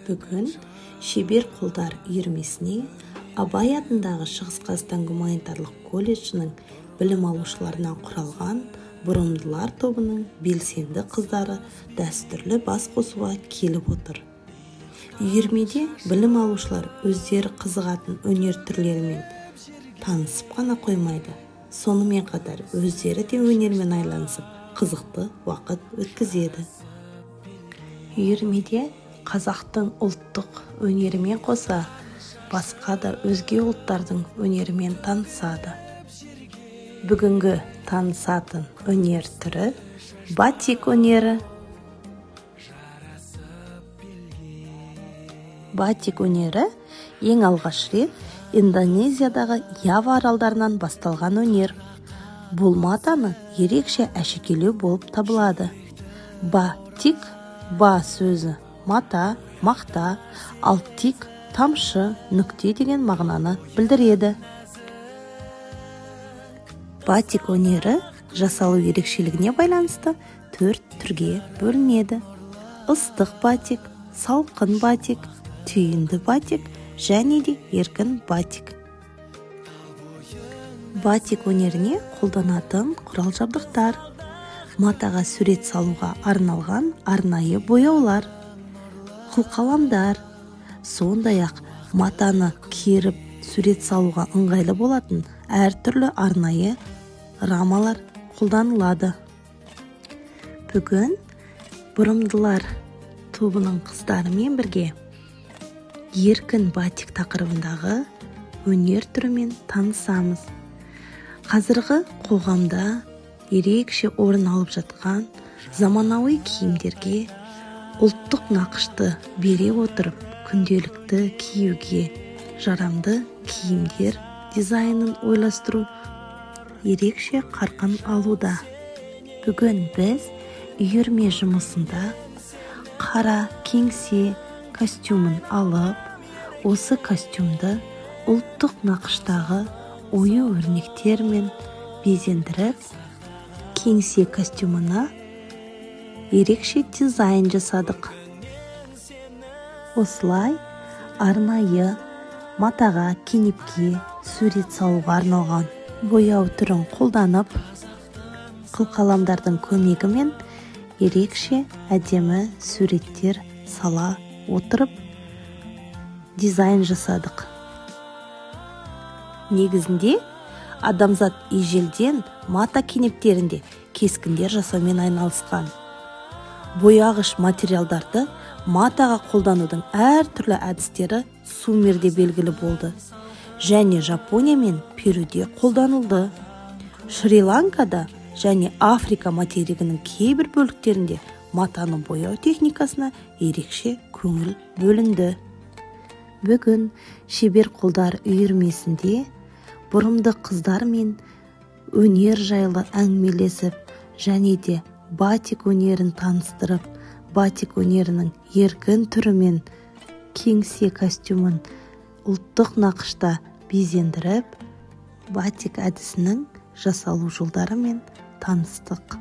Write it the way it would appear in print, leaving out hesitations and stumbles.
Бүгін шебер қолдар үйірмесіне Абай атындағы Шығыс Қазақстан гуманитарлық колледжінің білім алушыларынан құралған бұрымдылар тобының белсенді қыздары дәстүрлі бас қосуға келіп отыр. Үйірмеде білім алушылар өздері қызығатын өнер түрлерімен танысып қана қоймайды, сонымен қатар өздері де өнермен айланысып қызықты уақыт өткізеді. Үйірмеде қазақтың ұлттық өнерімен қоса басқа да өзге ұлттардың өнерімен танысады. Бүгінгі танысатын өнер түрі батик өнері. Батик өнері ең алғаш рет Индонезиядағы Ява аралдарынан басталған өнер. Бұл матаны ерекше әшекейлеу болып табылады. Батик, ба сөзі мата, мақта, ал тик тамшы, нүкте деген мағынаны білдіреді. Батик өнері жасалу ерекшелігіне байланысты 4 түрге бөлінеді. Ыстық батик, салқын батик, түйінді батик және де еркін батик. Батик өнеріне қолданатын құрал-жабдықтар: матаға сурет салуға арналған арнайы бояулар, қылқаламдар, сондай-ақ матаны керіп сурет салуға ыңғайлы болатын әртүрлі арнайы рамалар қолданылады. Бүгін бұрымдылар тобының қыздарымен бірге еркін батик тақырыбындағы өнер түрімен танысамыз. Қазіргі қоғамда ерекше орын алып жатқан заманауи киімдерге ұлттық нақышты бере отырып, күнделікті киюге жарамды киімдер дизайнын ойластыру ерекше қарқын алуда. Бүгін біз үйірме жұмысында қара кеңсе костюмын алып, осы костюмды ұлттық нақыштағы ою өрнектермен безендіріп, кеңсе костюмына ерекше дизайн жасадық. Осылай арнайы матаға, кенепке сурет салуға арналған бояу түрін қолданып, қылқаламдардың көмегімен ерекше әдемі суреттер сала отырып дизайн жасадық. Негізінде адамзат ежелден мата кенептерінде кескіндер жасаумен айналысқан. Бояғыш материалдарды матаға қолданудың әртүрлі әдістері Сумерде белгілі болды және Жапония мен Перуде қолданылды. Шри-Ланкада және Африка материгінің кейбір бөліктерінде матаны бояу техникасына ерекше көңіл бөлінді. Бүгін шебер қолдар үйірмесінде бұрымды қыздармен өнер жайлы әңгімелесіп және де батик өнерін таныстырып, батик өнерінің еркін түрімен кеңсе костюмын ұлттық нақышта безендіріп, батик әдісінің жасалу жолдарымен таныстық.